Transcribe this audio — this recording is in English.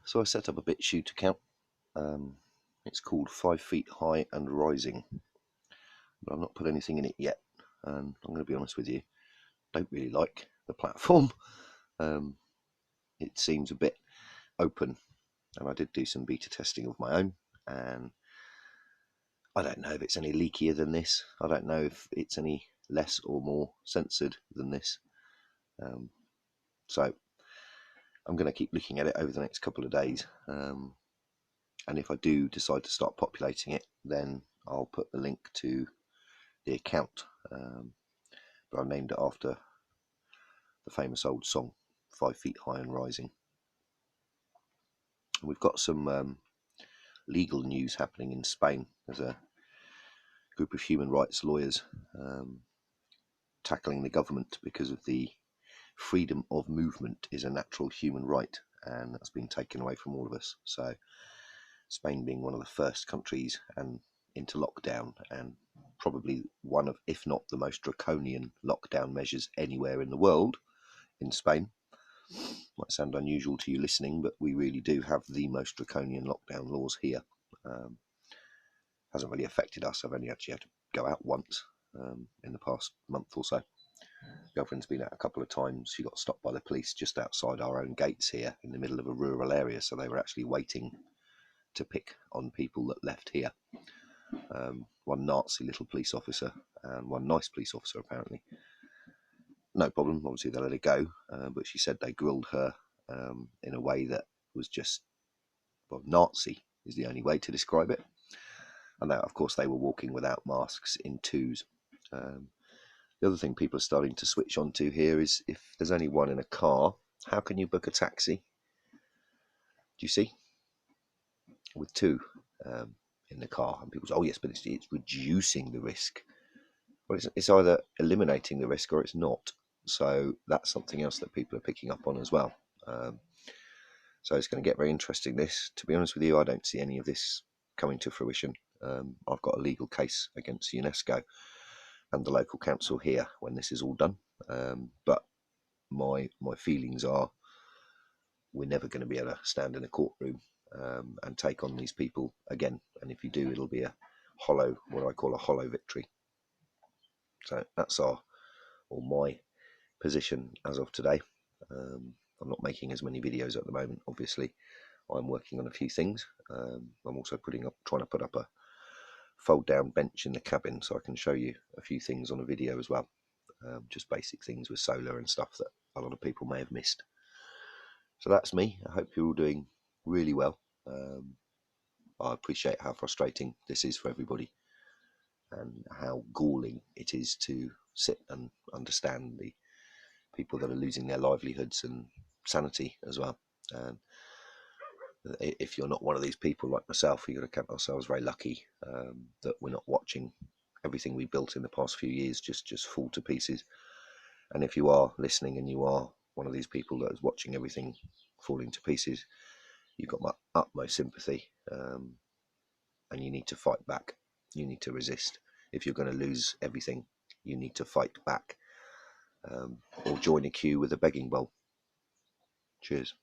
So I set up a BitChute account. It's called 5 Feet High and Rising, but I've not put anything in it yet. And I'm going to be honest with you, don't really like the platform. It seems a bit open, and I did do some beta testing of my own, and I don't know if it's any leakier than this. I don't know if it's any less or more censored than this. So I'm going to keep looking at it over the next couple of days. And if I do decide to start populating it, then I'll put the link to the account. But I named it after the famous old song, 5 Feet High and Rising. And we've got some legal news happening in Spain. There's a group of human rights lawyers tackling the government because of the freedom of movement is a natural human right, and that's been taken away from all of us. So Spain being one of the first countries and into lockdown, and probably one of, if not the most draconian lockdown measures anywhere in the world, in Spain. Might sound unusual to you listening, but we really do have the most draconian lockdown laws here. Hasn't really affected us. I've only actually had to go out once in the past month or so. Girlfriend's been out a couple of times. She got stopped by the police just outside our own gates here in the middle of a rural area, so they were actually waiting to pick on people that left here. One Nazi little police officer and one nice police officer, apparently. No problem, obviously they let her go, but she said they grilled her in a way that was just, well, Nazi is the only way to describe it. And now, of course, they were walking without masks in twos. The other thing people are starting to switch onto here is if there's only one in a car, how can you book a taxi? Do you see? With two in the car. And people say, oh yes, but it's reducing the risk. Well, it's either eliminating the risk or it's not. So that's something else that people are picking up on as well. So it's going to get very interesting, this. To be honest with you, I don't see any of this coming to fruition. I've got a legal case against UNESCO and the local council here when this is all done. But my feelings are we're never going to be able to stand in a courtroom and take on these people again. And if you do, it'll be a hollow, what I call a hollow victory. So that's my position as of today. I'm not making as many videos at the moment, obviously. I'm working on a few things. I'm also trying to put up a fold down bench in the cabin so I can show you a few things on a video as well. Just basic things with solar and stuff that a lot of people may have missed. So that's me. I hope you're all doing really well. I appreciate how frustrating this is for everybody and how galling it is to sit and understand the people that are losing their livelihoods and sanity as well. And if you're not one of these people like myself, you've got to count ourselves very lucky that we're not watching everything we built in the past few years just fall to pieces. And if you are listening and you are one of these people that is watching everything falling to pieces, you've got my utmost sympathy, and you need to fight back. You need to resist. If you're going to lose everything, you need to fight back, or join a queue with a begging bowl. Cheers.